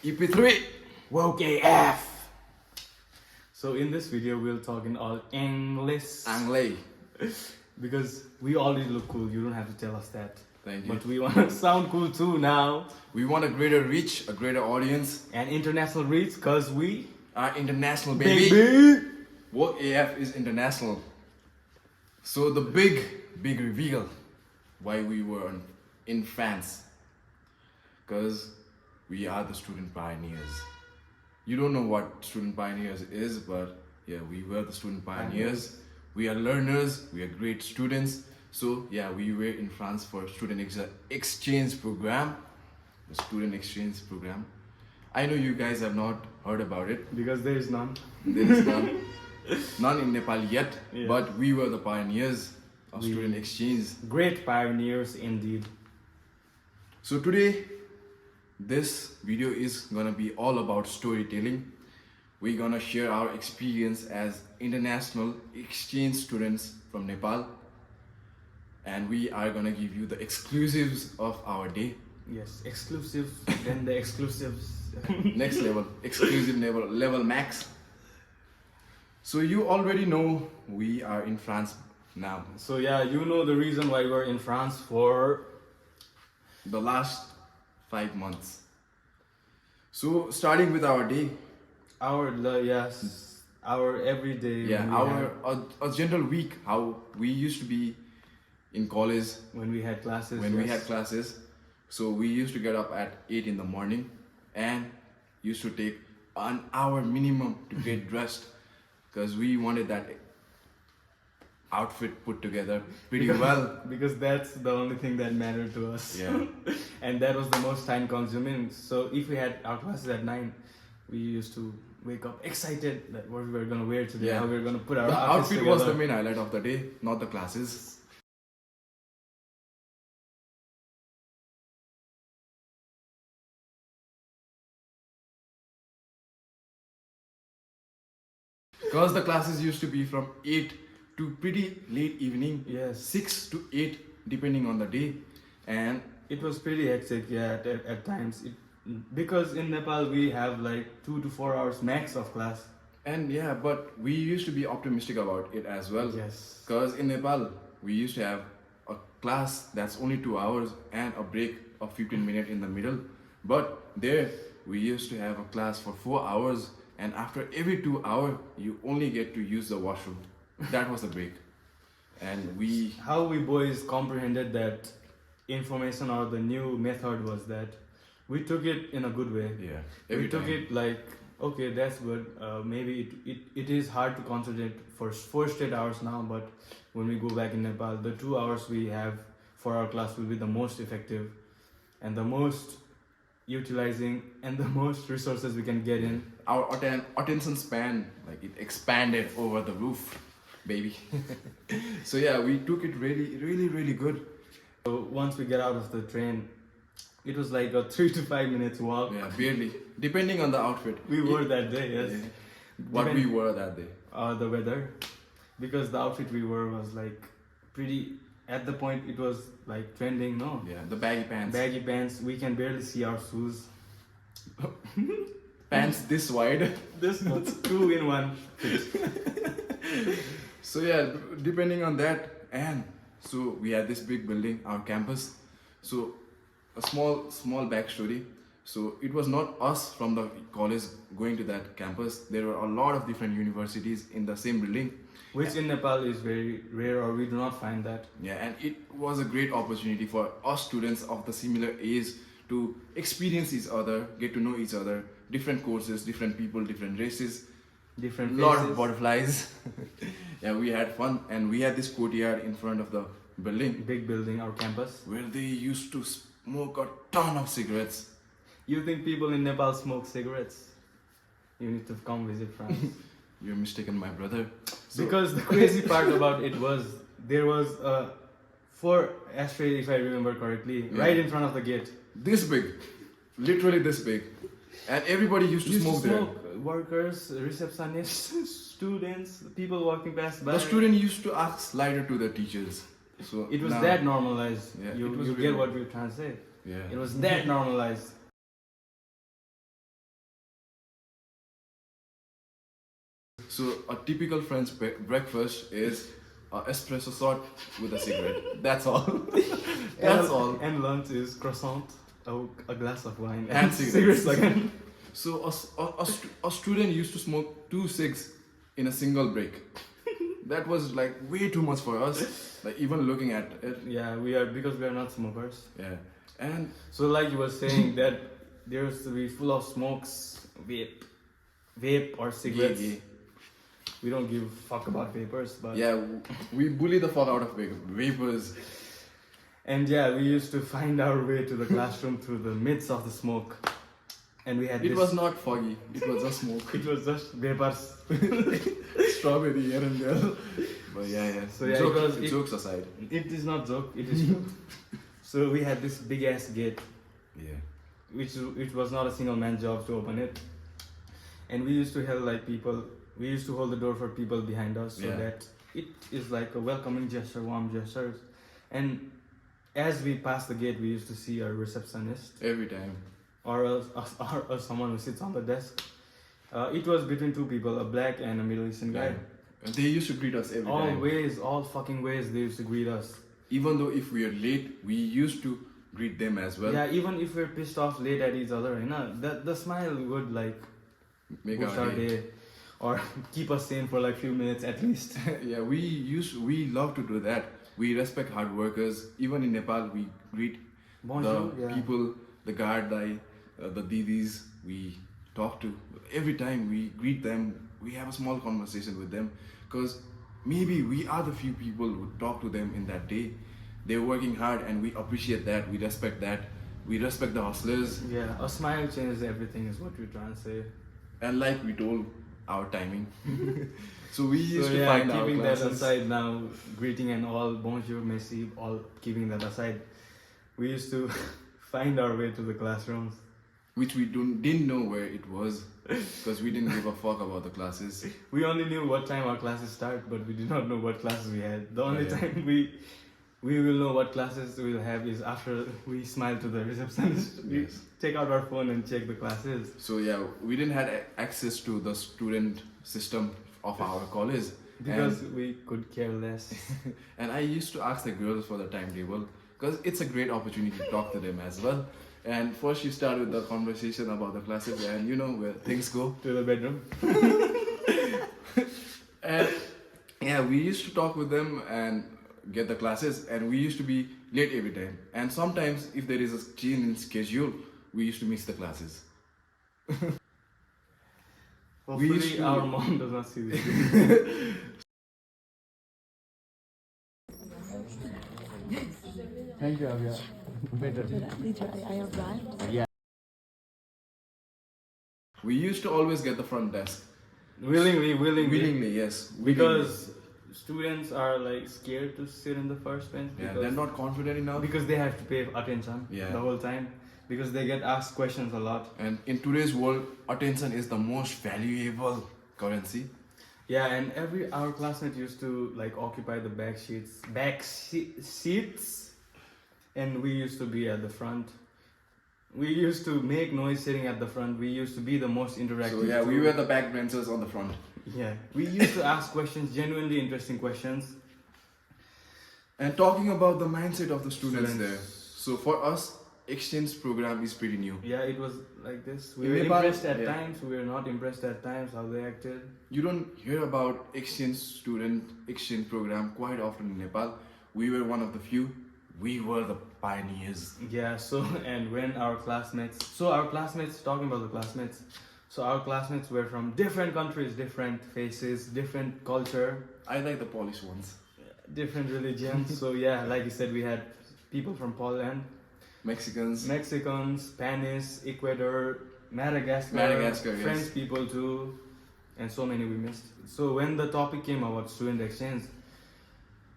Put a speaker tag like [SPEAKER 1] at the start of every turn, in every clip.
[SPEAKER 1] EP3
[SPEAKER 2] Woke AF. So in this video we'll talk in all English
[SPEAKER 1] Anglais.
[SPEAKER 2] because we already look cool. You don't have to tell us that.
[SPEAKER 1] Thank you.
[SPEAKER 2] But we want to sound cool too now
[SPEAKER 1] We want a greater reach, a greater audience.
[SPEAKER 2] and international reach because we
[SPEAKER 1] Our international baby.
[SPEAKER 2] baby.
[SPEAKER 1] Work AF is international. So the big reveal why we were in France. Because we are the student pioneers. You don't know what student pioneers is, but yeah, we were the student pioneers. We are learners, we are great students. So yeah, we were in France for student exchange program. The student exchange program. I know you guys have not heard about it.
[SPEAKER 2] Because there is none.
[SPEAKER 1] There is none in Nepal yet,
[SPEAKER 2] Yeah.
[SPEAKER 1] but we were the pioneers of
[SPEAKER 2] We-
[SPEAKER 1] student exchange.
[SPEAKER 2] Great pioneers indeed.
[SPEAKER 1] So today, this video is gonna be all about storytelling. We're gonna share our experience as international exchange students from Nepal, and we are gonna give you the exclusives of our day.
[SPEAKER 2] Yes, exclusive. Then the exclusives.
[SPEAKER 1] Next level, exclusive level max. So you already know we are in France now.
[SPEAKER 2] So yeah, you know the reason why we're in France for
[SPEAKER 1] The last 5 months. So starting with our day,
[SPEAKER 2] our everyday.
[SPEAKER 1] yeah,
[SPEAKER 2] when we
[SPEAKER 1] our a general week, how we used to be in college
[SPEAKER 2] when we had classes.
[SPEAKER 1] when we
[SPEAKER 2] yes.
[SPEAKER 1] had classes. So we used to get up at 8 in the morning and used to take an hour minimum to get dressed because we wanted that outfit put together pretty well.
[SPEAKER 2] because that's the only thing that mattered to us.
[SPEAKER 1] Yeah.
[SPEAKER 2] And that was the most time consuming. So if we had our classes at 9, we used to wake up excited that what we were gonna wear today,
[SPEAKER 1] Yeah.
[SPEAKER 2] how we were gonna put our
[SPEAKER 1] The
[SPEAKER 2] outfits
[SPEAKER 1] outfit was the
[SPEAKER 2] together.
[SPEAKER 1] main highlight of the day, not the classes. Because the classes used to be from 8 to pretty late evening,
[SPEAKER 2] Yes.
[SPEAKER 1] 6 to 8 depending on the day. And
[SPEAKER 2] It was pretty hectic, yeah, at times. Because in Nepal we have like 2 to 4 hours max of class.
[SPEAKER 1] yeah, but we used to be optimistic about it as well.
[SPEAKER 2] Yes.
[SPEAKER 1] Because in Nepal, we used to have a class that's only 2 hours and a break of 15 minutes in the middle. But there, we used to have a class for 4 hours, and after every 2 hours, you only get to use the washroom. That was the break. And we,
[SPEAKER 2] How we boys comprehended that information or the new method was that we took it in a good way.
[SPEAKER 1] yeah,
[SPEAKER 2] We took it like, okay, that's good. Maybe it is hard to concentrate for 4 straight hours now, but when we go back in Nepal, the 2 hours we have for our class will be the most effective and the most utilizing and the most resources we can get in.
[SPEAKER 1] Our attention span, like it expanded over the roof, baby. So yeah, we took it really good.
[SPEAKER 2] So once we get out of the train, it was like a 3 to 5 minutes walk.
[SPEAKER 1] Yeah, barely. Depending on the outfit.
[SPEAKER 2] We wore that day, yes.
[SPEAKER 1] Yeah. What we wore that day.
[SPEAKER 2] The weather, because the outfit we wore was like pretty, at the point it was like trending, no?
[SPEAKER 1] Yeah, the baggy pants.
[SPEAKER 2] Baggy pants, we can barely see our shoes.
[SPEAKER 1] Pants this wide.
[SPEAKER 2] This was 2 in 1
[SPEAKER 1] So yeah, depending on that, and so we had this big building, our campus. So a small backstory. So it was not us from the college going to that campus. There were a lot of different universities in the same building.
[SPEAKER 2] which in Nepal is very rare, or we do not find that.
[SPEAKER 1] Yeah, and it was a great opportunity for us students of the similar age to experience each other, get to know each other, different courses, different people, different races,
[SPEAKER 2] Different
[SPEAKER 1] lot of
[SPEAKER 2] faces.
[SPEAKER 1] butterflies. Yeah, we had fun, and we had this courtyard in front of the building
[SPEAKER 2] Big building, our campus.
[SPEAKER 1] where they used to smoke a ton of cigarettes.
[SPEAKER 2] You think people in Nepal smoke cigarettes? You need to come visit France.
[SPEAKER 1] You're mistaken, my brother. So,
[SPEAKER 2] Because the crazy part about it was there was a 4 ashtray, if I remember correctly,
[SPEAKER 1] Yeah.
[SPEAKER 2] right in front of the gate.
[SPEAKER 1] this big, literally this big, and everybody used to smoke there.
[SPEAKER 2] Workers, receptionists, students, people walking past by.
[SPEAKER 1] The student used to ask lighter to the teachers. So
[SPEAKER 2] It was
[SPEAKER 1] now-
[SPEAKER 2] that normalized.
[SPEAKER 1] Yeah,
[SPEAKER 2] you
[SPEAKER 1] it was
[SPEAKER 2] you
[SPEAKER 1] really-
[SPEAKER 2] get what we're trying to say.
[SPEAKER 1] Yeah.
[SPEAKER 2] It was that normalized.
[SPEAKER 1] So a typical French breakfast is an espresso shot with a cigarette. That's all. That's all.
[SPEAKER 2] And lunch is croissant, a glass of wine,
[SPEAKER 1] And cigarettes.
[SPEAKER 2] again.
[SPEAKER 1] So a student used to smoke 2 cigs in a single break. That was like way too much for us. Like even looking at it.
[SPEAKER 2] Yeah, because we are not smokers.
[SPEAKER 1] Yeah. And
[SPEAKER 2] So like you were saying that there used to be full of smokes, vape or cigarettes.
[SPEAKER 1] yeah.
[SPEAKER 2] We don't give a fuck about vapors, but
[SPEAKER 1] Yeah, we bully the fuck out of vapors.
[SPEAKER 2] and yeah, we used to find our way to the classroom through the midst of the smoke, and we had
[SPEAKER 1] It
[SPEAKER 2] this,
[SPEAKER 1] was not foggy. It was just smoke.
[SPEAKER 2] it was just vapors.
[SPEAKER 1] Strawberry here and there. But yeah.
[SPEAKER 2] So yeah,
[SPEAKER 1] Jokes aside.
[SPEAKER 2] It is not joke. It is true. So we had this big ass gate,
[SPEAKER 1] Yeah.
[SPEAKER 2] which was not a single man job to open it, and we used to have like people. We used to hold the door for people behind us so
[SPEAKER 1] Yeah.
[SPEAKER 2] that it is like a welcoming gesture, warm gestures. And as we passed the gate, we used to see a receptionist
[SPEAKER 1] Every time.
[SPEAKER 2] or someone who sits on the desk. It was between two people, a black and a Middle Eastern guy.
[SPEAKER 1] Yeah. And they used to greet us every time.
[SPEAKER 2] All fucking ways they used to greet us.
[SPEAKER 1] Even though if we are late, we used to greet them as well.
[SPEAKER 2] Yeah, even if we're pissed off late at each other, the smile would like
[SPEAKER 1] Make
[SPEAKER 2] boost
[SPEAKER 1] our
[SPEAKER 2] our
[SPEAKER 1] day.
[SPEAKER 2] day or keep us sane for like few minutes at least.
[SPEAKER 1] Yeah, we love to do that. We respect hard workers. Even in Nepal, we greet
[SPEAKER 2] Bonjour,
[SPEAKER 1] the
[SPEAKER 2] yeah.
[SPEAKER 1] people, the guardai, the didis we talk to. Every time we greet them, we have a small conversation with them because maybe we are the few people who talk to them in that day. They're working hard and we appreciate that. We respect that. We respect the hustlers.
[SPEAKER 2] Yeah, a smile changes everything is what we're trying to say.
[SPEAKER 1] And like we told, our timing. So we used
[SPEAKER 2] So
[SPEAKER 1] to
[SPEAKER 2] yeah,
[SPEAKER 1] find our
[SPEAKER 2] keeping that
[SPEAKER 1] classes.
[SPEAKER 2] aside now, greeting and all, bonjour, merci, all keeping that aside, we used to find our way to the classrooms.
[SPEAKER 1] Which we didn't know where it was because we didn't give a fuck about the classes.
[SPEAKER 2] We only knew what time our classes start, but we did not know what classes we had. The only
[SPEAKER 1] Yeah.
[SPEAKER 2] time we will know what classes we'll have is after we smile to the receptionist. We
[SPEAKER 1] Yes.
[SPEAKER 2] take out our phone and check the classes.
[SPEAKER 1] So yeah, we didn't have access to the student system of our college.
[SPEAKER 2] Because we could care less.
[SPEAKER 1] And I used to ask the girls for the timetable because it's a great opportunity to talk to them as well. And first you start with the conversation about the classes and you know where things go.
[SPEAKER 2] To the bedroom.
[SPEAKER 1] And yeah, we used to talk with them and get the classes and we used to be late every time. And sometimes if there is a change in schedule, we used to miss the classes.
[SPEAKER 2] Hopefully
[SPEAKER 1] used to-
[SPEAKER 2] our mom does not see this.
[SPEAKER 3] Thank you, Avya. Better.
[SPEAKER 4] Did I arrived?
[SPEAKER 1] We used to always get the front desk.
[SPEAKER 2] Willingly.
[SPEAKER 1] Willingly, yes. Willingly.
[SPEAKER 2] Because students are like scared to sit in the first bench
[SPEAKER 1] Yeah,
[SPEAKER 2] because,
[SPEAKER 1] they're not confident enough.
[SPEAKER 2] because they have to pay attention
[SPEAKER 1] Yeah.
[SPEAKER 2] the whole time. Because they get asked questions a lot.
[SPEAKER 1] And in today's world, attention is the most valuable currency.
[SPEAKER 2] Yeah, and our classmate used to like occupy the back seats, and we used to be at the front. We used to make noise sitting at the front. We used to be the most interactive.
[SPEAKER 1] So yeah, we
[SPEAKER 2] too.
[SPEAKER 1] were the backbenchers on the front.
[SPEAKER 2] Yeah, we used to ask questions, genuinely interesting questions.
[SPEAKER 1] And talking about the mindset of the students
[SPEAKER 2] Students.
[SPEAKER 1] there. So for us, exchange program is pretty new.
[SPEAKER 2] Yeah, it was like this. We
[SPEAKER 1] In
[SPEAKER 2] were
[SPEAKER 1] Nepal,
[SPEAKER 2] impressed at
[SPEAKER 1] yeah.
[SPEAKER 2] times. We were not impressed at times how they acted.
[SPEAKER 1] You don't hear about exchange program quite often in Nepal. We were one of the few. We were the pioneers.
[SPEAKER 2] Yeah. So and when our classmates, talking about the classmates. So our classmates were from different countries, different faces, different culture,
[SPEAKER 1] I like the Polish ones.
[SPEAKER 2] different religions. So yeah, like you said, we had people from Poland,
[SPEAKER 1] Mexicans.
[SPEAKER 2] Mexicans, Spanish, Ecuador, Madagascar,
[SPEAKER 1] yes.
[SPEAKER 2] French people too, and so many we missed. So when the topic came about student exchange,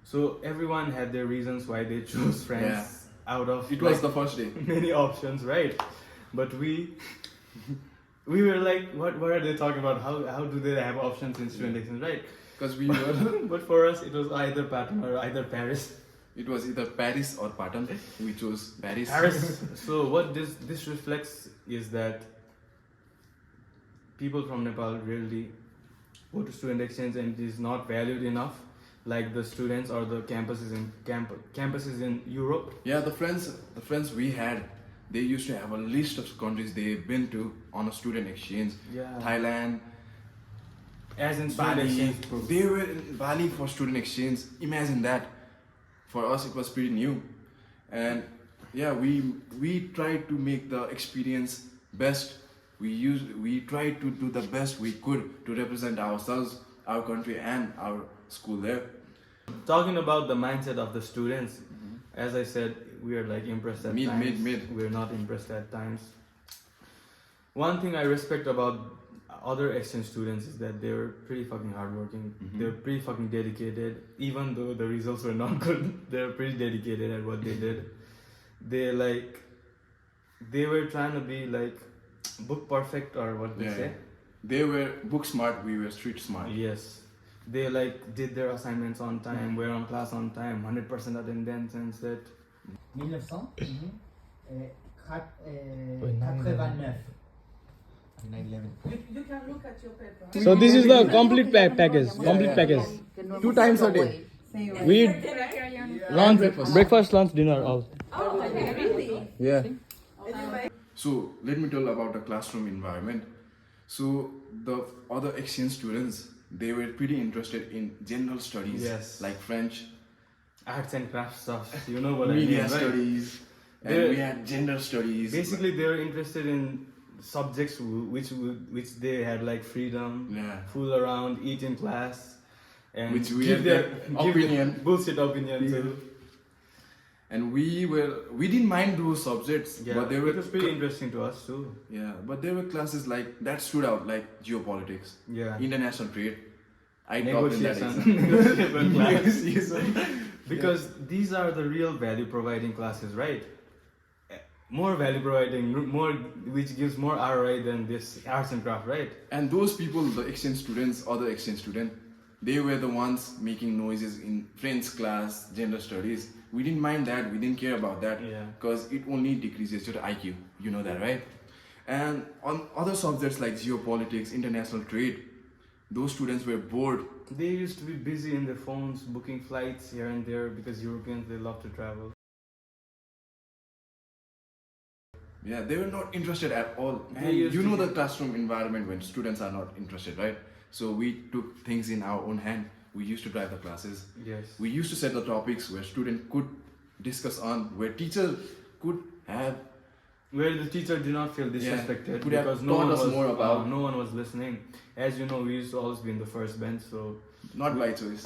[SPEAKER 2] so everyone had their reasons why they chose France
[SPEAKER 1] Yeah.
[SPEAKER 2] out of
[SPEAKER 1] It was
[SPEAKER 2] like,
[SPEAKER 1] the first day.
[SPEAKER 2] many options, right? But we were like, what are they talking about? How do they have options in student exchange, right?
[SPEAKER 1] Because we were,
[SPEAKER 2] But for us, it was either Patton or either Paris.
[SPEAKER 1] it was either Paris or Patan. We chose Paris.
[SPEAKER 2] Paris. So what this reflects is that people from Nepal really go to student exchange and it is not valued enough, like the students or the campuses in Europe.
[SPEAKER 1] Yeah, the friends we had, they used to have a list of countries they've been to on a student exchange.
[SPEAKER 2] Yeah.
[SPEAKER 1] Thailand,
[SPEAKER 2] As in student
[SPEAKER 1] Bali.
[SPEAKER 2] exchange program.
[SPEAKER 1] They were in Bali for student exchange. Imagine that. For us, it was pretty new, and yeah, we tried to make the experience best. We tried to do the best we could to represent ourselves, our country, and our school there.
[SPEAKER 2] Talking about the mindset of the students, as I said, we are like impressed at times.
[SPEAKER 1] Mid.
[SPEAKER 2] We're not impressed at times. One thing I respect about other exchange students is that they're pretty fucking hardworking. They're pretty fucking dedicated. Even though the results were not good, they're pretty dedicated at what they did. They were trying to be like book perfect, or what they say.
[SPEAKER 1] They were book smart, we were street smart.
[SPEAKER 2] Yes. They like did their assignments on time, were on class on time, 100% attendance, and said
[SPEAKER 3] 1900 89.
[SPEAKER 5] You can look at your paper.
[SPEAKER 6] So this is the complete package. Complete package.
[SPEAKER 1] 2 times a day.
[SPEAKER 6] We lunch, breakfast, lunch, dinner, all.
[SPEAKER 5] Oh, really?
[SPEAKER 1] Yeah. So let me tell about the classroom environment. So the other exchange students, they were pretty interested in general studies,
[SPEAKER 2] Yes.
[SPEAKER 1] like French,
[SPEAKER 2] arts and crafts stuff. You know what I
[SPEAKER 1] media
[SPEAKER 2] mean, right?
[SPEAKER 1] studies, and
[SPEAKER 2] They're-
[SPEAKER 1] we had gender studies.
[SPEAKER 2] Basically, they were interested in subjects which they had like freedom,
[SPEAKER 1] Yeah.
[SPEAKER 2] fool around, eat in class, and
[SPEAKER 1] Which we
[SPEAKER 2] give
[SPEAKER 1] had
[SPEAKER 2] their
[SPEAKER 1] that
[SPEAKER 2] give
[SPEAKER 1] opinion.
[SPEAKER 2] their bullshit opinion too.
[SPEAKER 1] And we didn't mind those subjects,
[SPEAKER 2] Yeah,
[SPEAKER 1] but they were
[SPEAKER 2] it was pretty interesting to us too.
[SPEAKER 1] yeah, but there were classes like that stood out, like geopolitics,
[SPEAKER 2] Yeah.
[SPEAKER 1] international trade. I dropped in that
[SPEAKER 2] Negotiation,
[SPEAKER 1] exam.
[SPEAKER 2] negotiable class.
[SPEAKER 1] Negotiation.
[SPEAKER 2] Because these are the real value providing classes, right? More value providing, more which gives more ROI than this arts and craft, right?
[SPEAKER 1] And those people, the exchange students, other exchange student, they were the ones making noises in French class, gender studies. We didn't mind that. We didn't care about that
[SPEAKER 2] Yeah.
[SPEAKER 1] because it only decreases your IQ. You know that, right? And on other subjects like geopolitics, international trade, those students were bored.
[SPEAKER 2] They used to be busy in their phones, booking flights here and there because Europeans, they love to travel.
[SPEAKER 1] Yeah, they were not interested at all.
[SPEAKER 2] They
[SPEAKER 1] And
[SPEAKER 2] used
[SPEAKER 1] you
[SPEAKER 2] to
[SPEAKER 1] know
[SPEAKER 2] be-
[SPEAKER 1] the classroom environment when students are not interested, right? So we took things in our own hand. We used to drive the classes.
[SPEAKER 2] Yes.
[SPEAKER 1] We used to set the topics where student could discuss on, where teacher could have.
[SPEAKER 2] Where the teacher did not feel disrespected
[SPEAKER 1] could have
[SPEAKER 2] because no
[SPEAKER 1] taught
[SPEAKER 2] one
[SPEAKER 1] us
[SPEAKER 2] was
[SPEAKER 1] more about-
[SPEAKER 2] no one was listening. As you know, we used to always be in the first bench, so
[SPEAKER 1] Not by choice.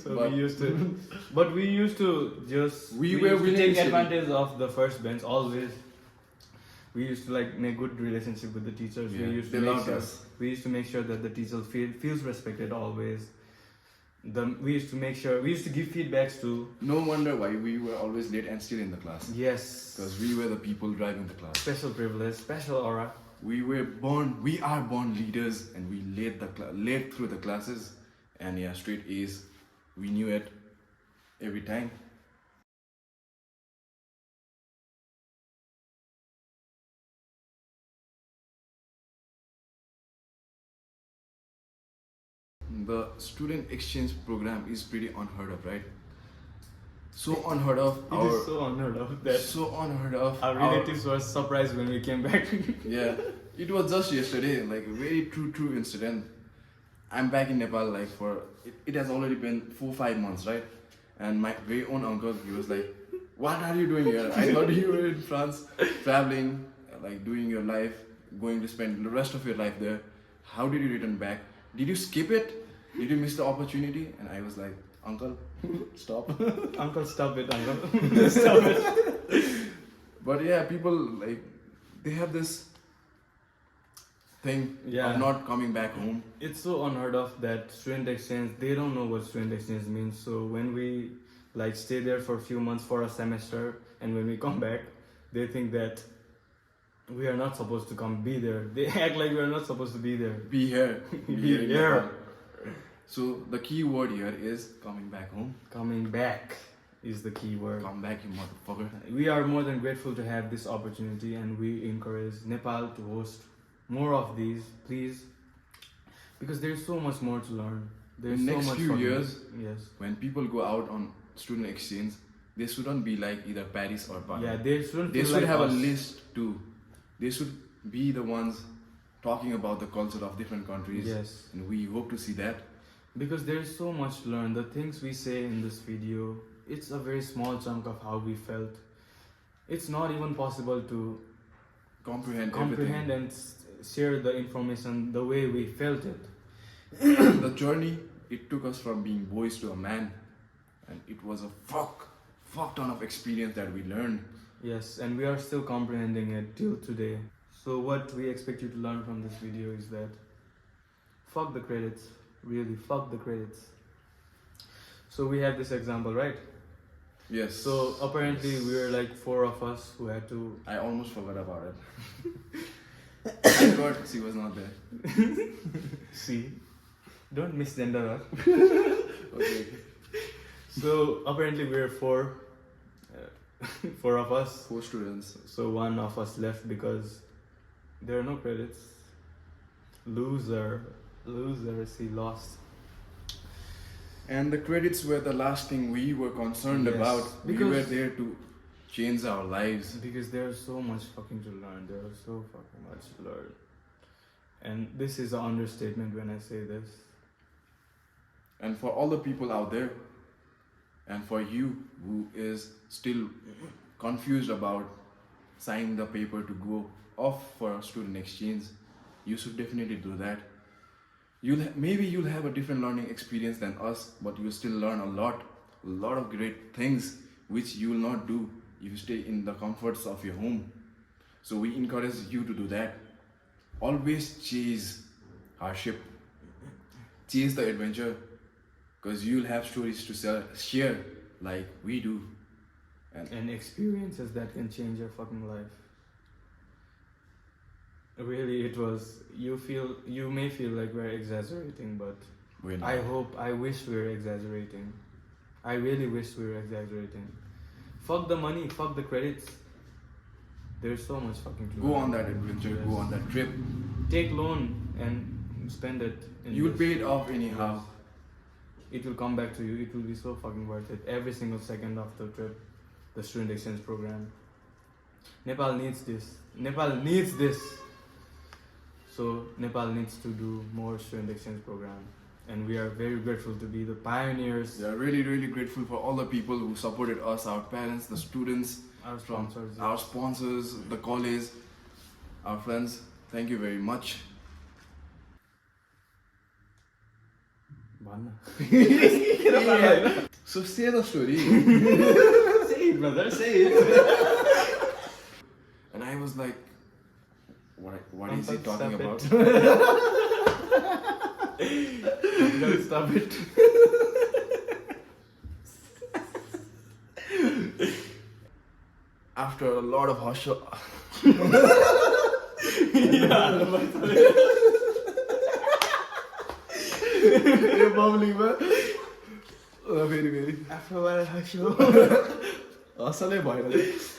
[SPEAKER 2] so
[SPEAKER 1] But-
[SPEAKER 2] we used to, but we used to just
[SPEAKER 1] We were
[SPEAKER 2] used to
[SPEAKER 1] willing
[SPEAKER 2] take
[SPEAKER 1] to-
[SPEAKER 2] advantage of the first bench always. We used to like make good relationship with the teachers.
[SPEAKER 1] Yeah,
[SPEAKER 2] we used to
[SPEAKER 1] they
[SPEAKER 2] make
[SPEAKER 1] loved
[SPEAKER 2] sure,
[SPEAKER 1] us.
[SPEAKER 2] we used to make sure that the teacher feels respected always. We used to give feedbacks to
[SPEAKER 1] No wonder why we were always late and still in the class.
[SPEAKER 2] yes,
[SPEAKER 1] Because we were the people driving the class.
[SPEAKER 2] special privilege, special aura.
[SPEAKER 1] We are born leaders, and we led through the classes, and yeah, straight A's. We knew it every time. The student exchange program is pretty unheard of, right? So unheard of.
[SPEAKER 2] It is so unheard of that
[SPEAKER 1] so unheard of.
[SPEAKER 2] our relatives were surprised when we came back.
[SPEAKER 1] Yeah, it was just yesterday, like a very true incident. I'm back in Nepal, like it has already been 4-5 months, right? And my very own uncle, he was like, "What are you doing here? I thought you were in France, traveling, like doing your life, going to spend the rest of your life there. How did you return back? Did you skip it? Did you miss the opportunity?" And I was like, "Uncle, stop."
[SPEAKER 2] Uncle, stop it, uncle. Stop it.
[SPEAKER 1] But yeah, people like they have this thing
[SPEAKER 2] Yeah.
[SPEAKER 1] of not coming back home.
[SPEAKER 2] It's so unheard of that student exchange, they don't know what student exchange means. So when we like stay there for a few months for a semester, and when we come back, they think that we are not supposed to be there. They act like we are not supposed to be there.
[SPEAKER 1] Be here.
[SPEAKER 2] Be
[SPEAKER 1] in
[SPEAKER 2] here.
[SPEAKER 1] Nepal. So the key word here is coming back home.
[SPEAKER 2] Coming back is the key word.
[SPEAKER 1] Come back, you motherfucker.
[SPEAKER 2] We are more than grateful to have this opportunity, and we encourage Nepal to host more of these, please. Because there's so much more to learn. There's
[SPEAKER 1] In
[SPEAKER 2] so
[SPEAKER 1] next
[SPEAKER 2] much
[SPEAKER 1] few
[SPEAKER 2] fucking-
[SPEAKER 1] years,
[SPEAKER 2] yes.
[SPEAKER 1] when people go out on student exchange, they shouldn't be like either Paris or Bali.
[SPEAKER 2] Yeah, they shouldn't.
[SPEAKER 1] They
[SPEAKER 2] feel
[SPEAKER 1] should
[SPEAKER 2] like
[SPEAKER 1] have
[SPEAKER 2] us.
[SPEAKER 1] a list too. They should be the ones talking about the culture of different countries.
[SPEAKER 2] Yes.
[SPEAKER 1] And we hope to see that.
[SPEAKER 2] Because there's so much to learn. The things we say in this video, it's a very small chunk of how we felt. It's not even possible to
[SPEAKER 1] Comprehend
[SPEAKER 2] comprehend
[SPEAKER 1] everything.
[SPEAKER 2] and share the information the way we felt it.
[SPEAKER 1] The journey, it took us from being boys to a man. And it was a fuck ton of experience that we learned.
[SPEAKER 2] Yes, and we are still comprehending it till today. So what we expect you to learn from this video is that fuck the credits. Really, fuck the credits. So we have this example, right?
[SPEAKER 1] Yes.
[SPEAKER 2] So apparently we were like 4 of us who had to.
[SPEAKER 1] I almost forgot about it. Thank God she was not there.
[SPEAKER 2] See, don't misgender her.
[SPEAKER 1] Okay.
[SPEAKER 2] So apparently we were 4, 4 of us.
[SPEAKER 1] 4 students.
[SPEAKER 2] So 1 of us left because there are no credits. Loser, he lost.
[SPEAKER 1] And the credits were the last thing we were concerned
[SPEAKER 2] Yes,
[SPEAKER 1] about. We
[SPEAKER 2] because-
[SPEAKER 1] were there to change our lives.
[SPEAKER 2] Because there's so much fucking to learn. There's so fucking much to learn. And this is an understatement when I say this.
[SPEAKER 1] And for all the people out there, and for you who is still confused about signing the paper to go off for a student exchange, you should definitely do that. Maybe you'll have a different learning experience than us, but you'll still learn a lot of great things which you will not do if you stay in the comforts of your home. So we encourage you to do that. Always chase hardship, chase the adventure, because you'll have stories to share like we do.
[SPEAKER 2] And experiences that can change your fucking life. Really, it was. You may feel like we're exaggerating, but
[SPEAKER 1] We're not.
[SPEAKER 2] I wish we were exaggerating. I really wish we were exaggerating. Fuck the money, fuck the credits. There's so much fucking to
[SPEAKER 1] Go
[SPEAKER 2] learn.
[SPEAKER 1] on that adventure,
[SPEAKER 2] Yes.
[SPEAKER 1] go on that trip.
[SPEAKER 2] Take loan and spend it. in
[SPEAKER 1] You'll
[SPEAKER 2] this.
[SPEAKER 1] pay it off anyhow.
[SPEAKER 2] It will come back to you. It will be so fucking worth it. Every single second of the trip, the student exchange program. Nepal needs this. Nepal needs this. So Nepal needs to do more student exchange program, and we are very grateful to be the pioneers.
[SPEAKER 1] We are really grateful for all the people who supported us, our parents, the students,
[SPEAKER 2] Our
[SPEAKER 1] from
[SPEAKER 2] sponsors.
[SPEAKER 1] our sponsors, the college, our friends. Thank you very much.
[SPEAKER 2] Bhanna.
[SPEAKER 1] So say the story.
[SPEAKER 2] Say it, brother. Say it.
[SPEAKER 1] And I was like, what is he
[SPEAKER 2] Pankaj,
[SPEAKER 1] talking
[SPEAKER 2] stop
[SPEAKER 1] about?
[SPEAKER 2] You gotta stop it.
[SPEAKER 1] After a lot of hustle. You're bubbling, man. Very.
[SPEAKER 2] After a while, I show.
[SPEAKER 1] Asale bhayera.